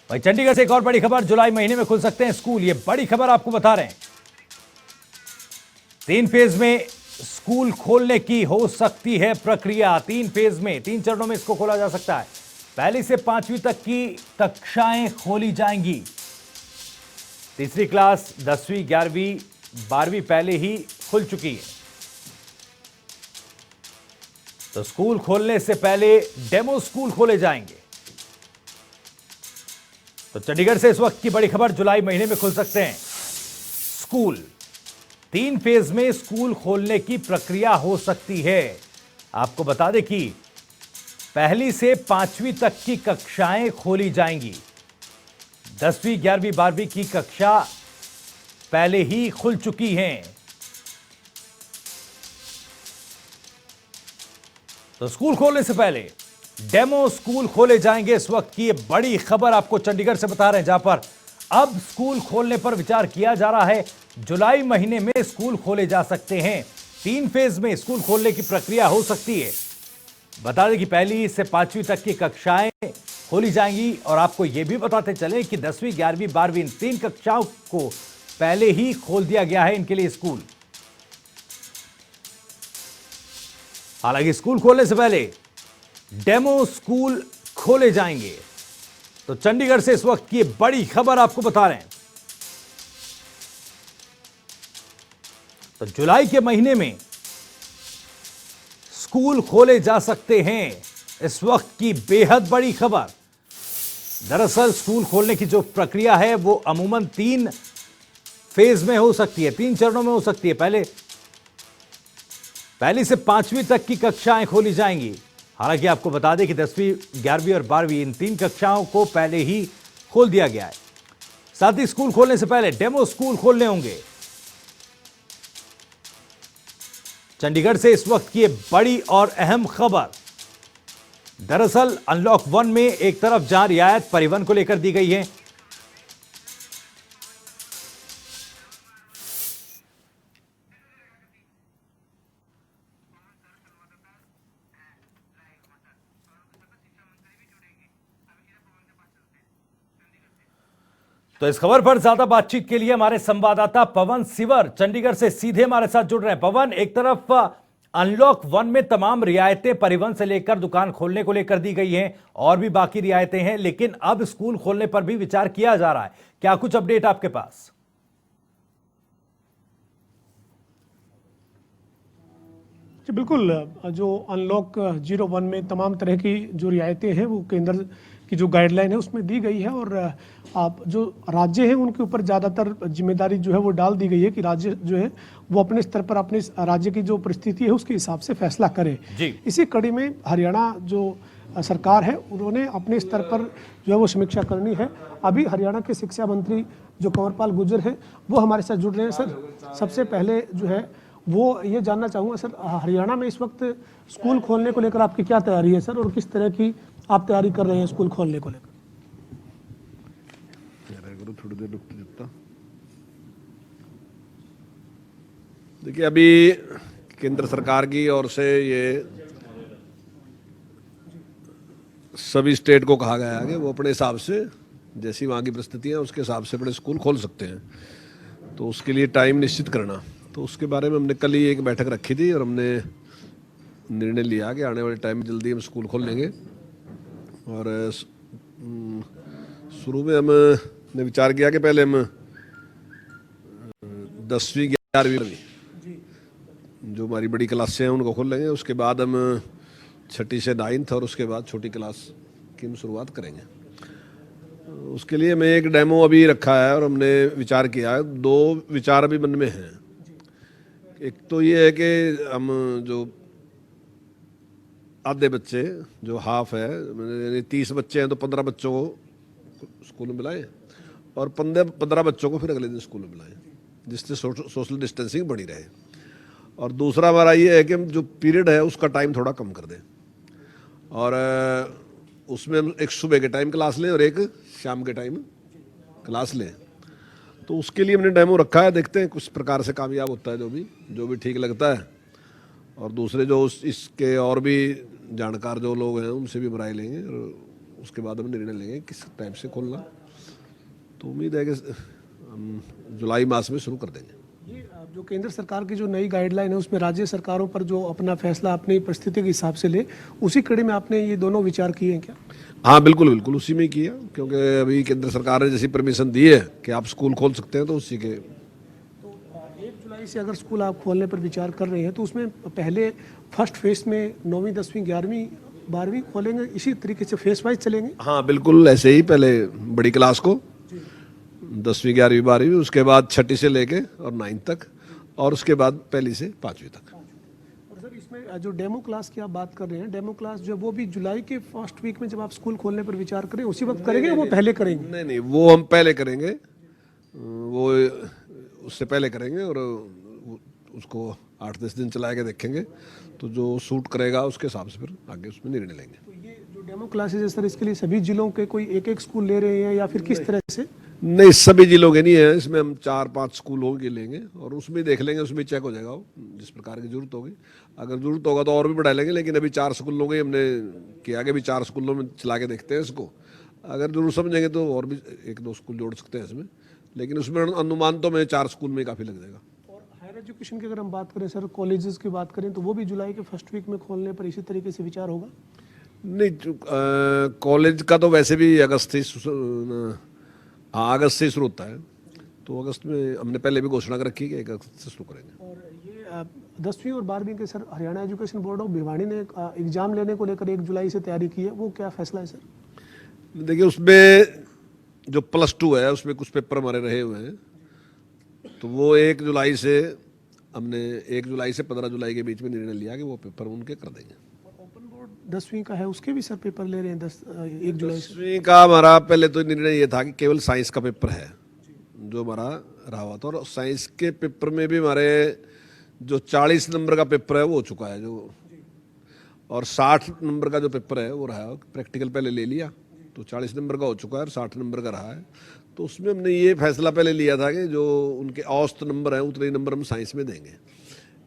भाई चंडीगढ़ से एक और बड़ी खबर, जुलाई महीने में खुल सकते हैं स्कूल। ये बड़ी खबर आपको बता रहे हैं। 3 फेज में स्कूल खोलने की हो सकती है प्रक्रिया। 3 फेज में, 3 चरणों में इसको खोला जा सकता है। पहली से 5वीं तक की कक्षाएं खोली जाएंगी। तीसरी क्लास 10वीं 11वीं 12वीं पहले ही खुल चुकी है। तो स्कूल खोलने से पहले डेमो स्कूल खोले जाएंगे। तो चंडीगढ़ से इस वक्त की बड़ी खबर, जुलाई महीने में खुल सकते हैं स्कूल। 3 फेज में स्कूल खोलने की प्रक्रिया हो सकती है। आपको बता दें कि पहली से 5वीं तक की कक्षाएं खोली जाएंगी। 10वीं 11वीं 12वीं की कक्षा पहले ही खुल चुकी हैं। तो स्कूल खोलने से पहले डेमो स्कूल खोले जाएंगे। इस वक्त की ये बड़ी खबर आपको चंडीगढ़ से बता रहे हैं, जहां पर अब स्कूल खोलने पर विचार किया जा रहा है। जुलाई महीने में स्कूल खोले जा सकते हैं। 3 फेज में स्कूल खोलने की प्रक्रिया हो सकती है। बता दें कि पहली से 5वीं तक की कक्षाएं खोली जाएंगी। और आपको यह भी बताते चले कि 10वीं 11वीं 12वीं इन 3 कक्षाओं को पहले ही खोल दिया गया है इनके लिए स्कूल। हालांकि स्कूल खोलने से पहले डेमो स्कूल खोले जाएंगे। तो चंडीगढ़ से इस वक्त की बड़ी खबर आपको बता रहे हैं। तो जुलाई के महीने में स्कूल खोले जा सकते हैं। इस वक्त की बेहद बड़ी खबर। दरअसल स्कूल खोलने की जो प्रक्रिया है वो अमूमन 3 फेज में हो सकती है, 3 चरणों में हो सकती है। पहली से 5वीं तक की कक्षाएं खोली जाएंगी। हालांकि आपको बता दें कि 10वीं 11वीं और 12वीं इन 3 कक्षाओं को पहले ही खोल दिया गया है। साथ ही स्कूल खोलने से पहले डेमो स्कूल खोलने होंगे। चंडीगढ़ से इस वक्त की बड़ी और अहम खबर। दरअसल अनलॉक 1 में एक तरफ जहां रियायत परिवहन को लेकर दी गई है, तो इस खबर पर ज्यादा बातचीत के लिए हमारे संवाददाता पवन सिवर चंडीगढ़ से सीधे हमारे साथ जुड़ रहे हैं। पवन, एक तरफ अनलॉक 1 में तमाम रियायतें परिवहन से लेकर दुकान खोलने को लेकर दी गई हैं और भी बाकी रियायतें हैं, लेकिन अब स्कूल खोलने पर भी विचार किया जा रहा है। क्या कुछ अपडेट आपके पास? जी बिल्कुल। जो अनलॉक 01 में तमाम तरह की जो रियायतें हैं वो केंद्र की जो गाइडलाइन है उसमें दी गई है। और आप जो राज्य हैं उनके ऊपर ज़्यादातर जिम्मेदारी जो है वो डाल दी गई है कि राज्य जो है वो अपने स्तर पर अपने राज्य की जो परिस्थिति है उसके हिसाब से फैसला करे। इसी कड़ी में हरियाणा जो सरकार है उन्होंने अपने स्तर पर जो है वो समीक्षा करनी है। अभी हरियाणा के शिक्षा मंत्री जो कंवरपाल गुर्जर हैं वो हमारे साथ जुड़ रहे हैं। सर, सबसे पहले जो है वो ये जानना चाहूँगा सर, हरियाणा में इस वक्त स्कूल खोलने को लेकर आपकी क्या तैयारी है सर, और किस तरह की आप तैयारी कर रहे हैं स्कूल खोलने को लेकर? थोड़ी देर रुकते जितना देखिए, अभी केंद्र सरकार की ओर से ये सभी स्टेट को कहा गया है कि वो अपने हिसाब से जैसी वहाँ की परिस्थिति है उसके हिसाब से अपने स्कूल खोल सकते हैं। तो उसके लिए टाइम निश्चित करना, तो उसके बारे में हमने कल ही एक बैठक रखी थी और हमने निर्णय लिया कि आने वाले टाइम में जल्दी हम स्कूल खोल लेंगे। और शुरू में हमने विचार किया कि पहले हम 10वीं 11वीं जो हमारी बड़ी क्लासें हैं उनको खोल लेंगे। उसके बाद हम 6ठी से 9th और उसके बाद छोटी क्लास की हम शुरुआत करेंगे। उसके लिए मैं एक डेमो अभी रखा है और हमने विचार किया है। 2 विचार अभी मन में हैं। एक तो ये है कि हम जो आधे बच्चे जो हाफ है, यानी 30 बच्चे हैं तो 15 बच्चों को स्कूल में मिलाएं और 15 बच्चों को फिर अगले दिन स्कूल में मिलाएं, जिससे सोशल डिस्टेंसिंग बनी रहे। और दूसरा हमारा ये है कि हम जो पीरियड है उसका टाइम थोड़ा कम कर दें और उसमें हम एक सुबह के टाइम क्लास लें और एक शाम के टाइम क्लास लें। तो उसके लिए हमने डेमो रखा है, देखते हैं कुछ प्रकार से कामयाब होता है, जो भी ठीक लगता है। और दूसरे जो इसके और भी जानकार जो लोग हैं उनसे भी राय लेंगे और उसके बाद हम निर्णय लेंगे किस टाइम से खोलना। तो उम्मीद है कि हम जुलाई मास में शुरू कर देंगे। ये जो केंद्र सरकार की जो नई गाइडलाइन है उसमें राज्य सरकारों पर जो अपना फैसला अपनी परिस्थिति के हिसाब से ले, उसी कड़ी में आपने ये दोनों विचार किए हैं क्या? हाँ बिल्कुल बिल्कुल उसी में ही किया, क्योंकि अभी केंद्र सरकार ने जैसी परमिशन दी है कि आप स्कूल खोल सकते हैं तो उसी के। तो 1 जुलाई से अगर स्कूल आप खोलने पर विचार कर रहे हैं तो उसमें पहले फर्स्ट फेज में 9वीं 10वीं 11वीं 12वीं खोलेंगे, इसी तरीके से फेस वाइज चलेंगे? हाँ बिल्कुल ऐसे ही, पहले बड़ी क्लास को 10वीं 11वीं 12वीं, उसके बाद 6ठी से लेके और 9th तक, और उसके बाद 1ली से 5वीं तक। और सर इसमें जो डेमो क्लास की आप बात कर रहे हैं, डेमो क्लास जो वो भी जुलाई के फर्स्ट वीक में जब आप स्कूल खोलने पर विचार करें उसी वक्त करेंगे, वो पहले करेंगे? नहीं नहीं, वो हम पहले करेंगे, वो उससे पहले करेंगे और उसको 8-10 दिन चला के देखेंगे, तो जो सूट करेगा उसके हिसाब से फिर आगे उसमें निर्णय लेंगे। तो ये जो डेमो क्लासेज है सर, इसके लिए सभी जिलों के कोई एक स्कूल ले रहे हैं या फिर किस तरह से? नहीं, सभी जिलों के नहीं है, इसमें हम 4-5 स्कूलों के लेंगे और उसमें देख लेंगे, उसमें चेक हो जाएगा वो जिस प्रकार की जरूरत होगी। अगर जरूरत होगा तो और भी बढ़ा लेंगे, लेकिन अभी 4 स्कूलों के हमने किया कि अभी 4 स्कूलों में चला के देखते हैं इसको। अगर जरूर समझेंगे तो और भी 1-2 स्कूल जोड़ सकते हैं इसमें, लेकिन उसमें अनुमान तो मैं 4 स्कूल में काफ़ी लग जाएगा। और हायर एजुकेशन की अगर हम बात करें सर, कॉलेजेस की बात करें तो वो भी जुलाई के फर्स्ट वीक में खोलने पर इसी तरीके से विचार होगा? नहीं, कॉलेज का तो वैसे भी अगस्त से शुरू होता है, तो अगस्त में हमने पहले भी घोषणा कर रखी है कि 1 अगस्त से शुरू करेंगे। और ये 10वीं और 12वीं के sir Haryana education board of Bhiwani ने एग्जाम लेने को लेकर 1 जुलाई से तैयारी की है, वो क्या फैसला है सर? देखिए, उसमें जो +2 है उसमें कुछ पेपर हमारे रहे हुए हैं, तो वो 1 जुलाई से हमने 1 जुलाई से 15 जुलाई के बीच में निर्णय लिया कि वो पेपर उनके कर देंगे। ओपन बोर्ड 10वीं का है, उसके भी सर पेपर ले रहे हैं 1 जुलाई से? 10वीं का हमारा पहले तो निर्णय ये था कि केवल साइंस का पेपर है जो हमारा रहा हुआ था, और साइंस के पेपर में भी हमारे जो 40 नंबर का पेपर है वो हो चुका है जो, और 60 नंबर का जो पेपर है वो रहा है। प्रैक्टिकल पहले ले लिया तो 40 नंबर का हो चुका है और 60 नंबर का रहा है। तो उसमें हमने ये फैसला पहले लिया था कि जो उनके औसत नंबर हैं उतने नंबर हम साइंस में देंगे,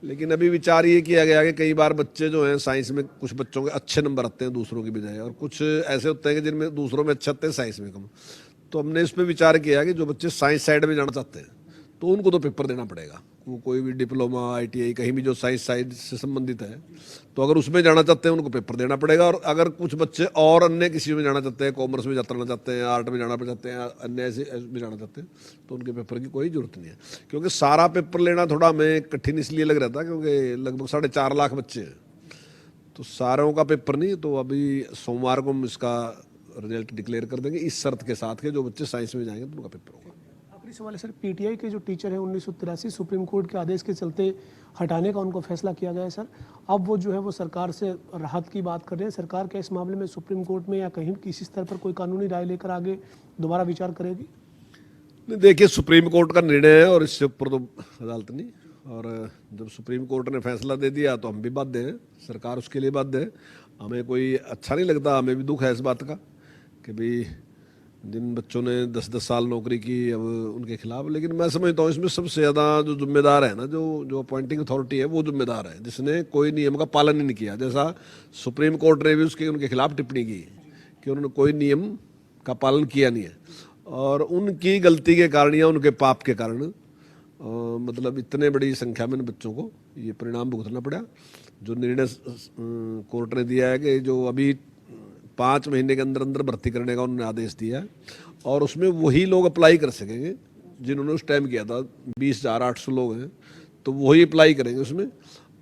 लेकिन अभी विचार ये किया गया कि कई बार बच्चे जो हैं साइंस में, कुछ बच्चों के अच्छे नंबर आते हैं दूसरों की बजाय, और कुछ ऐसे होते हैं कि जिनमें दूसरों में अच्छे आते हैं साइंस में कम। तो हमने इस पर विचार किया कि जो बच्चे साइंस साइड में जाना चाहते हैं तो उनको तो पेपर देना पड़ेगा, वो कोई भी डिप्लोमा ITI कहीं भी जो साइंस साइड से संबंधित है, तो अगर उसमें जाना चाहते हैं उनको पेपर देना पड़ेगा। और अगर कुछ बच्चे और अन्य किसी में जाना चाहते हैं, कॉमर्स में जाना चाहते हैं, आर्ट में जाना चाहते हैं, अन्य ऐसे में जाना चाहते हैं, तो उनके पेपर की कोई जरूरत नहीं है। क्योंकि सारा पेपर लेना थोड़ा हमें कठिन इसलिए लग रहा था क्योंकि लगभग 4.5 लाख बच्चे हैं, तो सारों का पेपर नहीं। तो अभी सोमवार को हम इसका रिजल्ट डिक्लेयर कर देंगे, इस शर्त के साथ के जो बच्चे साइंस में जाएंगे तो उनका पेपर होगा। आखिरी सवाल है सर, PTI के जो टीचर हैं 1983 सुप्रीम कोर्ट के आदेश के चलते हटाने का उनको फैसला किया गया है सर, अब वो जो है वो सरकार से राहत की बात कर रहे हैं। सरकार क्या इस मामले में सुप्रीम कोर्ट में या कहीं किसी स्तर पर कोई कानूनी राय लेकर आगे दोबारा विचार करेगी? नहीं, देखिए, सुप्रीम कोर्ट का निर्णय है और इससे ऊपर तो अदालत नहीं, और जब सुप्रीम कोर्ट ने फैसला दे दिया तो हम भी बाध्य हैं, सरकार उसके लिए बाध्य है। हमें कोई अच्छा नहीं लगता, हमें भी दुख है इस बात का कि भाई जिन बच्चों ने 10-10 साल नौकरी की अब उनके खिलाफ, लेकिन मैं समझता हूँ इसमें सबसे ज़्यादा जो जिम्मेदार है ना, जो अपॉइंटिंग अथॉरिटी है वो जिम्मेदार है, जिसने कोई नियम का पालन ही नहीं किया। जैसा सुप्रीम कोर्ट ने भी उनके खिलाफ टिप्पणी की कि उन्होंने कोई नियम का पालन किया नहीं है, और उनकी गलती के कारण या उनके पाप के कारण मतलब इतने बड़ी संख्या में बच्चों को ये परिणाम भुगतना पड़ा। जो निर्णय कोर्ट ने दिया है कि जो अभी 5 महीने के अंदर अंदर भर्ती करने का उन्होंने आदेश दिया है, और उसमें वही लोग अप्लाई कर सकेंगे जिन्होंने उस टाइम किया था। 20,800 लोग हैं, तो वही अप्लाई करेंगे उसमें,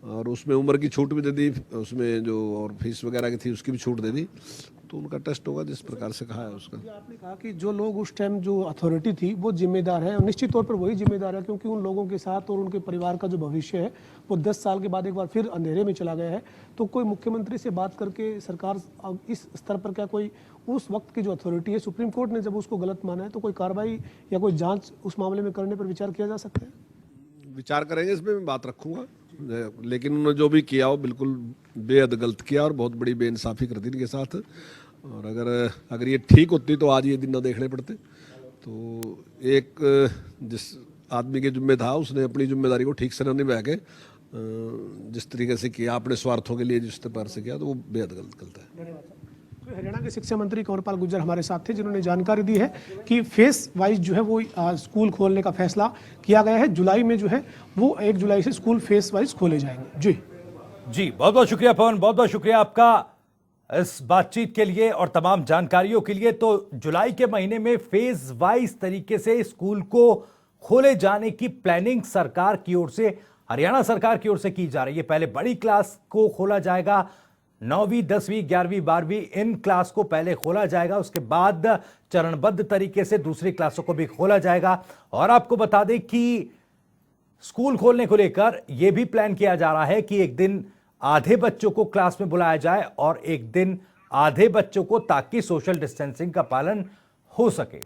और उसमें उम्र की छूट भी दे दी, उसमें जो और फीस वगैरह की थी उसकी भी छूट दे दी। तो उनका टेस्ट होगा जिस प्रकार से कहा है उसका। आपने कहा कि जो लोग उस टाइम जो अथॉरिटी थी वो जिम्मेदार है, और निश्चित तौर पर वही जिम्मेदार है क्योंकि उन लोगों के साथ और उनके परिवार का जो भविष्य है वो 10 साल के बाद एक बार फिर अंधेरे में चला गया है। तो कोई मुख्यमंत्री से बात करके सरकार इस स्तर पर क्या कोई उस वक्त की जो अथॉरिटी है, सुप्रीम कोर्ट ने जब उसको गलत माना है, तो कोई कार्रवाई या कोई जाँच उस मामले में करने पर विचार किया जा सकता है? विचार करेंगे, इसमें मैं बात रखूंगा, लेकिन उन्होंने जो भी किया वो बिल्कुल बेहद गलत किया और बहुत बड़ी बेइंसाफी कर दी इनके साथ। और अगर ये ठीक होती तो आज ये दिन ना देखने पड़ते। तो एक जिस आदमी के जिम्मे था उसने अपनी जिम्मेदारी को ठीक से न निभा के जिस तरीके से किया, अपने स्वार्थों के लिए जिस प्रकार से किया, तो वो बेहद गलत है। हरियाणा के शिक्षा मंत्री कंवरपाल गुर्जर हमारे साथ थे, जिन्होंने जानकारी दी है कि फेस वाइज जो है वो स्कूल खोलने का फैसला किया गया है। जुलाई में जो है वो 1 जुलाई से स्कूल फेस वाइज खोले जाएंगे। जी बहुत बहुत शुक्रिया पवन, बहुत बहुत शुक्रिया आपका इस बातचीत के लिए और तमाम जानकारियों के लिए। तो जुलाई के महीने में फेज वाइज तरीके से स्कूल को खोले जाने की प्लानिंग सरकार की ओर से, हरियाणा सरकार की ओर से की जा रही है। पहले बड़ी क्लास को खोला जाएगा, 9वीं 10वीं 11वीं 12वीं इन क्लास को पहले खोला जाएगा, उसके बाद चरणबद्ध तरीके से दूसरी क्लासों को भी खोला जाएगा। और आपको बता दें कि स्कूल खोलने को लेकर यह भी प्लान किया जा रहा है कि एक दिन आधे बच्चों को क्लास में बुलाया जाए और एक दिन आधे बच्चों को, ताकि सोशल डिस्टेंसिंग का पालन हो सके।